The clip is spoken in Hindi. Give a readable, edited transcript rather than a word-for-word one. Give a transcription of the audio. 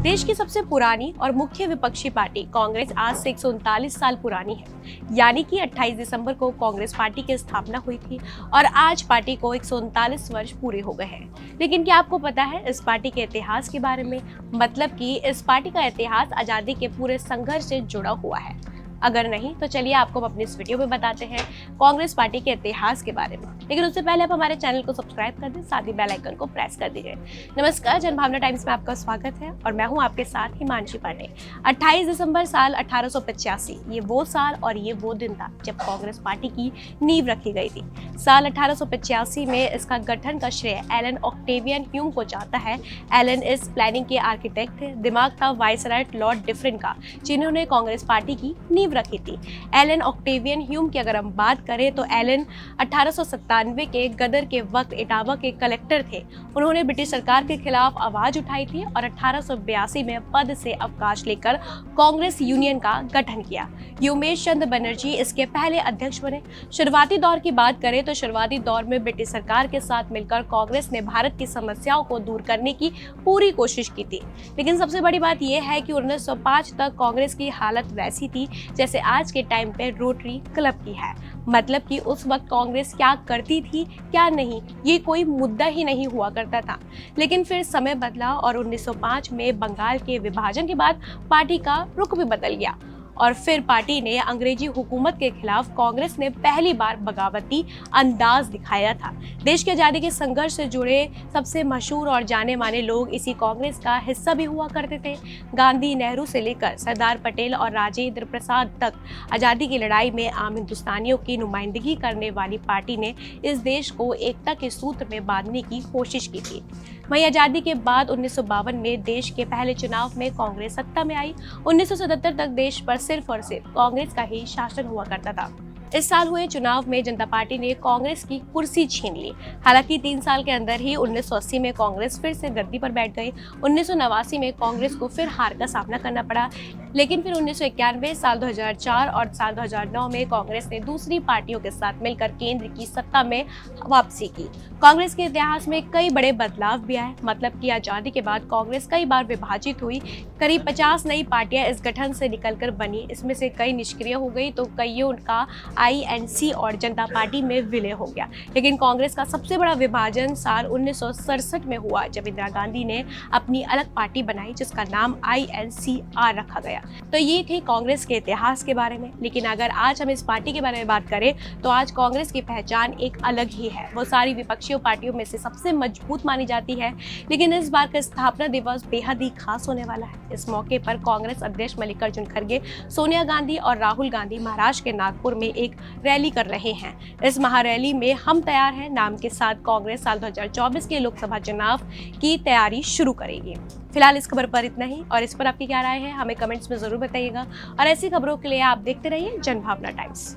देश की सबसे पुरानी और मुख्य विपक्षी पार्टी कांग्रेस आज से 139 साल पुरानी है। यानी कि 28 दिसंबर को कांग्रेस पार्टी की स्थापना हुई थी और आज पार्टी को 139 वर्ष पूरे हो गए हैं। लेकिन क्या आपको पता है इस पार्टी के इतिहास के बारे में? मतलब कि इस पार्टी का इतिहास आजादी के पूरे संघर्ष से जुड़ा हुआ है। अगर नहीं तो चलिए आपको हम अपनी इस वीडियो में बताते हैं कांग्रेस पार्टी के इतिहास के बारे में। लेकिन उससे पहले आप हमारे चैनल को सब्सक्राइब कर दें, साथ ही बेल आइकन को प्रेस कर दीजिए। नमस्कार, जनभावना टाइम्स में आपका स्वागत है और मैं हूं आपके साथ हिमांशी पांडे। 28 दिसंबर साल 1885 ये वो साल और ये वो दिन था जब कांग्रेस पार्टी की नींव रखी गई थी। साल 1885 में इसका गठन का श्रेय एलन ऑक्टेवियन ह्यूम को जाता है। एलन इस प्लानिंग के आर्किटेक्ट थे। दिमाग था वाइसराय लॉर्ड डिफरेंट का, जिन्होंने कांग्रेस पार्टी की नींव रखी थी। एलन ऑक्टेवियन ह्यूम की अगर हम बात करें तो एलन 1897 के गदर के वक्त इटावा के कलेक्टर थे। उन्होंने ब्रिटिश सरकार के खिलाफ आवाज उठाई थी और 1882 में पद से अवकाश लेकर कांग्रेस यूनियन का गठन किया। उमेश चंद्र बनर्जी इसके पहले अध्यक्ष बने। शुरुआती दौर की बात करें तो शुरुआती दौर में ब्रिटिश सरकार के साथ मिलकर कांग्रेस ने भारत की समस्याओं को दूर करने की पूरी कोशिश की थी। लेकिन सबसे बड़ी बात यह है कि 1905 तक कांग्रेस की हालत वैसी थी जैसे आज के टाइम पे रोटरी क्लब की है। मतलब कि उस वक्त कांग्रेस क्या करती थी क्या नहीं, ये कोई मुद्दा ही नहीं हुआ करता था। लेकिन फिर समय बदला और 1905 में बंगाल के विभाजन के बाद पार्टी का रुख भी बदल गया और फिर पार्टी ने अंग्रेजी हुकूमत के खिलाफ कांग्रेस ने पहली बार बगावती अंदाज दिखाया था। देश की आज़ादी के संघर्ष से जुड़े सबसे मशहूर और जाने माने लोग इसी कांग्रेस का हिस्सा भी हुआ करते थे। गांधी, नेहरू से लेकर सरदार पटेल और राजेंद्र प्रसाद तक आज़ादी की लड़ाई में आम हिंदुस्तानियों की नुमाइंदगी करने वाली पार्टी ने इस देश को एकता के सूत्र में बांधने की कोशिश की थी। वहीं आज़ादी के बाद 1952 में देश के पहले चुनाव में कांग्रेस सत्ता में आई। 1977 तक देश पर सिर्फ और सिर्फ कांग्रेस का ही शासन हुआ करता था। इस साल हुए चुनाव में जनता पार्टी ने कांग्रेस की कुर्सी छीन ली। हालांकि 3 साल के अंदर ही 1980 में कांग्रेस फिर से गद्दी पर बैठ गई। 1989 में कांग्रेस को फिर हार का सामना करना पड़ा। लेकिन फिर 1991, साल 2004 और साल 2009 में कांग्रेस ने दूसरी पार्टियों के साथ मिलकर केंद्र की सत्ता में वापसी की। कांग्रेस के इतिहास में कई बड़े बदलाव भी आए। मतलब कि आजादी के बाद कांग्रेस कई बार विभाजित हुई। करीब 50 नई पार्टियां इस गठन से निकलकर बनी। इसमें से कई निष्क्रिय हो गई तो कईयों का INC और जनता पार्टी में विलय हो गया। लेकिन कांग्रेस का सबसे बड़ा विभाजन साल 1967 में हुआ जब इंदिरा गांधी ने अपनी अलग पार्टी बनाई जिसका नाम INCR रखा गया। तो ये थी कांग्रेस के इतिहास के बारे में। लेकिन अगर आज हम इस पार्टी के बारे में बात करें तो आज कांग्रेस की पहचान एक अलग ही है। वो सारी विपक्षी पार्टियों में से सबसे मजबूत मानी जाती है। लेकिन इस बार का स्थापना दिवस बेहद ही खास होने वाला है। इस मौके पर कांग्रेस अध्यक्ष मल्लिकार्जुन खड़गे, सोनिया गांधी और राहुल गांधी महाराष्ट्र के नागपुर में एक रैली कर रहे हैं। इस महारैली में हम तैयार हैं नाम के साथ कांग्रेस साल 2024 के लोकसभा चुनाव की तैयारी शुरू करेगी। फिलहाल इस खबर पर इतना ही और इस पर आपकी क्या राय है हमें कमेंट्स में जरूर बताइएगा और ऐसी खबरों के लिए आप देखते रहिए जनभावना टाइम्स।